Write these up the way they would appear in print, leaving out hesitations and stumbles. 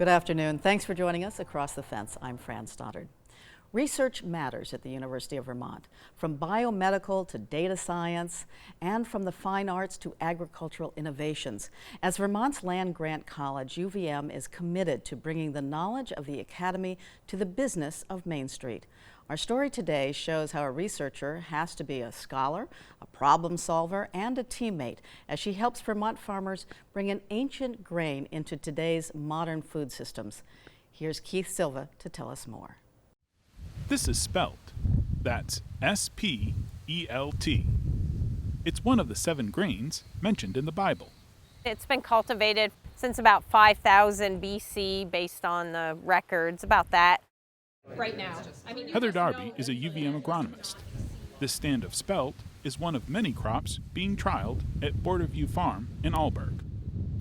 Good afternoon. Thanks for joining us Across the Fence. I'm Fran Stoddard. Research matters at the University of Vermont, from biomedical to data science, and from the fine arts to agricultural innovations. As Vermont's land-grant college, UVM is committed to bringing the knowledge of the academy to the business of Main Street. Our story today shows how a researcher has to be a scholar, a problem solver, and a teammate as she helps Vermont farmers bring an ancient grain into today's modern food systems. Here's Keith Silva to tell us more. This is spelt. That's S-P-E-L-T. It's one of the 7 grains mentioned in the Bible. It's been cultivated since about 5000 BC based on the records, about that. Right now. Heather Darby is a UVM agronomist. This stand of spelt is one of many crops being trialed at Borderview Farm in Alburgh.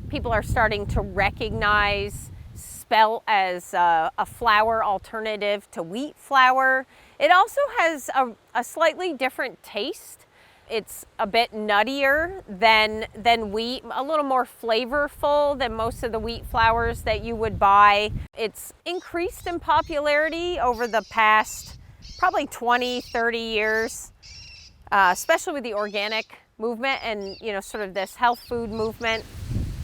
People are starting to recognize spelt as a flour alternative to wheat flour. It also has a slightly different taste. It's a bit nuttier than wheat, a little more flavorful than most of the wheat flours that you would buy. It's increased in popularity over the past probably 20, 30 years, especially with the organic movement and, sort of this health food movement.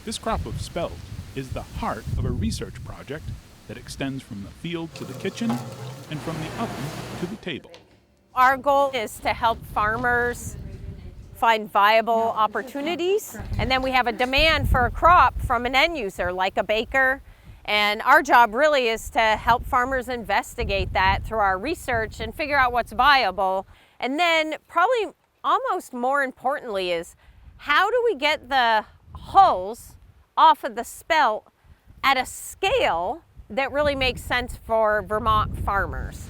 This crop of spelt is the heart of a research project that extends from the field to the kitchen and from the oven to the table. Our goal is to help farmers find viable opportunities, and then we have a demand for a crop from an end user like a baker, and our job really is to help farmers investigate that through our research and figure out what's viable. And then probably almost more importantly is, how do we get the hulls off of the spelt at a scale that really makes sense for Vermont farmers?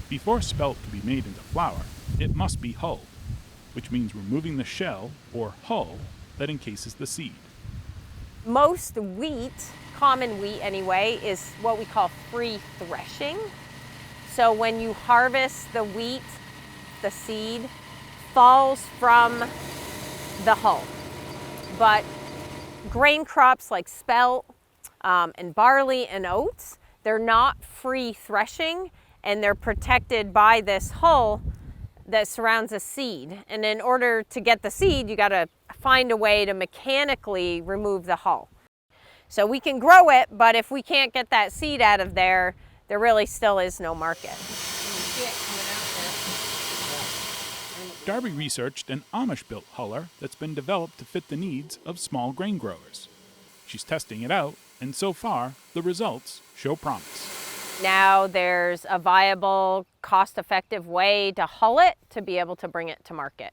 Before spelt can be made into flour, it must be hulled, which means removing the shell or hull that encases the seed. Most wheat, common wheat anyway, is what we call free threshing. So when you harvest the wheat, the seed falls from the hull. But grain crops like spelt and barley and oats, they're not free threshing, and they're protected by this hull that surrounds a seed. And in order to get the seed, you gotta find a way to mechanically remove the hull. So we can grow it, but if we can't get that seed out of there, there really still is no market. Darby researched an Amish-built huller that's been developed to fit the needs of small grain growers. She's testing it out, and so far, the results show promise. Now there's a viable, cost-effective way to hull it to be able to bring it to market.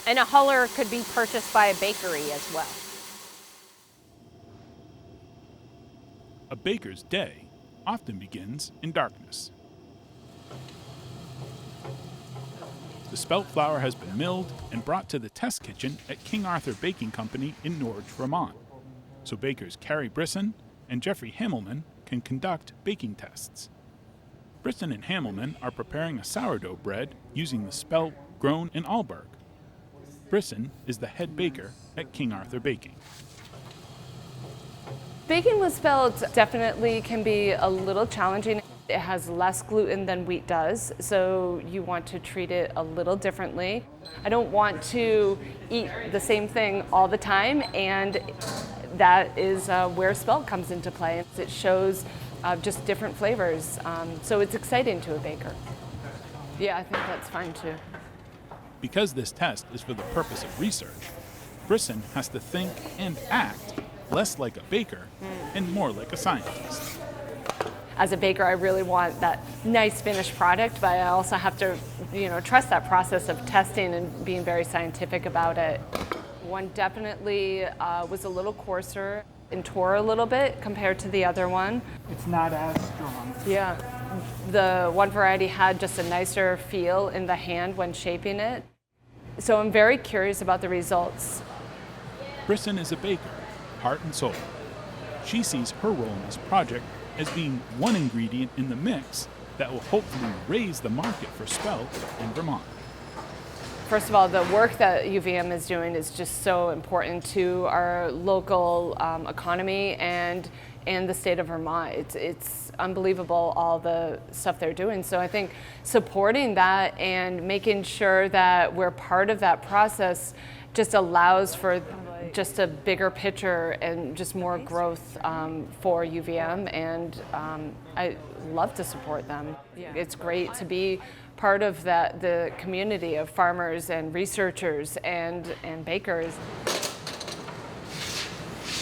And a huller could be purchased by a bakery as well. A baker's day often begins in darkness. The spelt flour has been milled and brought to the test kitchen at King Arthur Baking Company in Norwich, Vermont, so bakers Carrie Brisson and Jeffrey Hamelman can conduct baking tests. Brisson and Hamelman are preparing a sourdough bread using the spelt grown in Alburgh. Brisson is the head baker at King Arthur Baking. Baking with spelt definitely can be a little challenging. It has less gluten than wheat does, so you want to treat it a little differently. I don't want to eat the same thing all the time, and that is where spelt comes into play. It shows just different flavors, so it's exciting to a baker. Yeah, I think that's fine too. Because this test is for the purpose of research, Brisson has to think and act less like a baker and more like a scientist. As a baker, I really want that nice finished product, but I also have to, trust that process of testing and being very scientific about it. One definitely was a little coarser and tore a little bit compared to the other one. It's not as strong. Yeah, the one variety had just a nicer feel in the hand when shaping it. So I'm very curious about the results. Brisson is a baker, heart and soul. She sees her role in this project as being one ingredient in the mix that will hopefully raise the market for spelt in Vermont. First of all, the work that UVM is doing is just so important to our local economy and the state of Vermont. It's unbelievable all the stuff they're doing. So I think supporting that and making sure that we're part of that process just allows for just a bigger picture and just more growth for UVM, and I love to support them. It's great to be part of the community of farmers and researchers and bakers.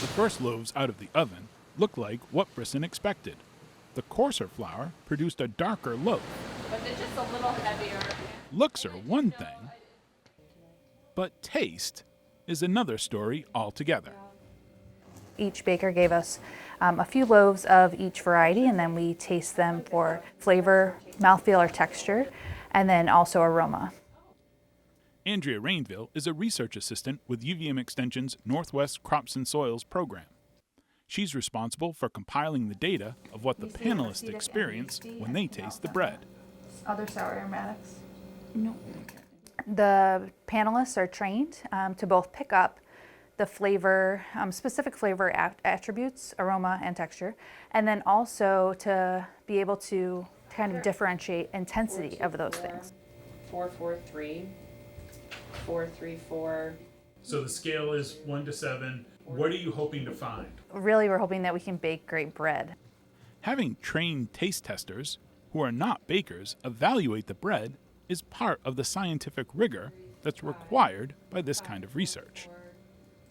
The first loaves out of the oven looked like what Brisson expected. The coarser flour produced a darker loaf. But they're just a little heavier. Looks are one thing, but taste is another story altogether. Each baker gave us a few loaves of each variety, and then we taste them for flavor, mouthfeel, or texture, and then also aroma. Andrea Rainville is a research assistant with UVM Extension's Northwest Crops and Soils program. She's responsible for compiling the data of what the panelists experience when they taste the bread. Other sour aromatics? No. The panelists are trained to both pick up the flavor, specific flavor attributes, aroma and texture, and then also to be able to kind of differentiate intensity of those things. 4-4-3, 4-3-4. So the scale is 1 to 7. What are you hoping to find? Really, we're hoping that we can bake great bread. Having trained taste testers who are not bakers evaluate the bread is part of the scientific rigor that's required by this kind of research.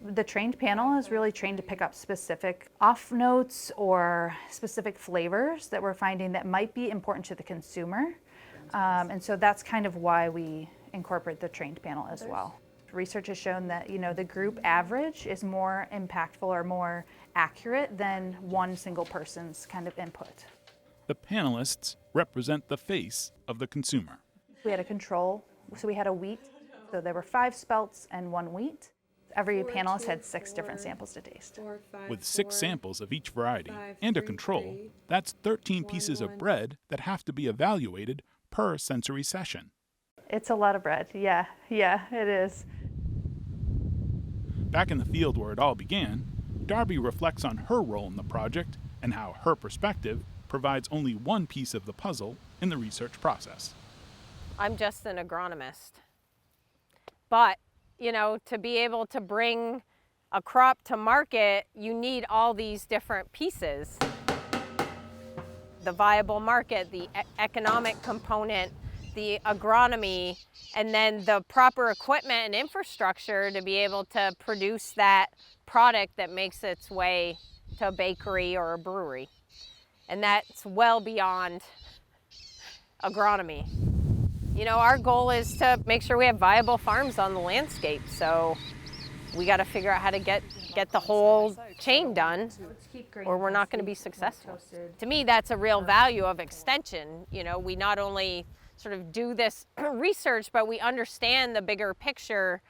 The trained panel is really trained to pick up specific off notes or specific flavors that we're finding that might be important to the consumer. And so that's kind of why we incorporate the trained panel as well. Research has shown that, the group average is more impactful or more accurate than one single person's kind of input. The panelists represent the face of the consumer. We had a control, so we had a wheat. So there were 5 spelts and 1 wheat. Every panelist had 6 different samples to taste. With 6 samples of each variety and a control, that's 13 pieces of bread that have to be evaluated per sensory session. It's a lot of bread, yeah, it is. Back in the field where it all began, Darby reflects on her role in the project and how her perspective provides only one piece of the puzzle in the research process. I'm just an agronomist. But, to be able to bring a crop to market, you need all these different pieces. The viable market, the economic component, the agronomy, and then the proper equipment and infrastructure to be able to produce that product that makes its way to a bakery or a brewery. And that's well beyond agronomy. Our goal is to make sure we have viable farms on the landscape. So we got to figure out how to get the whole chain done, or we're not going to be successful. To me, that's a real value of extension. We not only sort of do this research, but we understand the bigger picture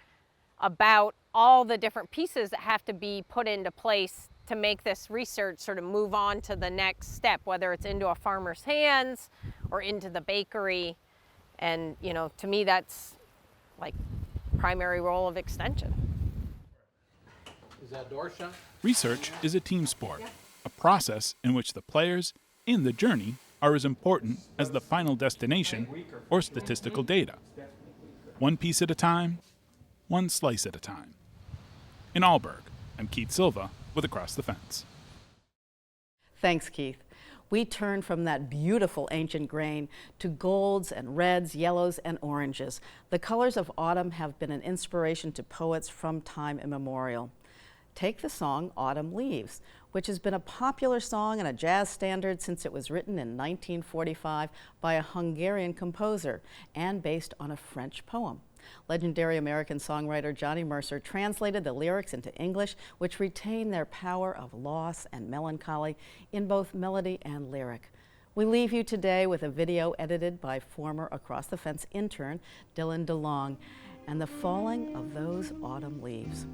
about all the different pieces that have to be put into place to make this research sort of move on to the next step, whether it's into a farmer's hands or into the bakery. And, to me, that's like primary role of extension. Is that door shut? Research is a team sport, a process in which the players and the journey are as important as the final destination or statistical data. One piece at a time, one slice at a time. In Alburgh, I'm Keith Silva with Across the Fence. Thanks, Keith. We turn from that beautiful ancient grain to golds and reds, yellows and oranges. The colors of autumn have been an inspiration to poets from time immemorial. Take the song Autumn Leaves, which has been a popular song and a jazz standard since it was written in 1945 by a Hungarian composer and based on a French poem. Legendary American songwriter Johnny Mercer translated the lyrics into English, which retain their power of loss and melancholy in both melody and lyric. We leave you today with a video edited by former Across the Fence intern Dylan DeLong and the falling of those autumn leaves.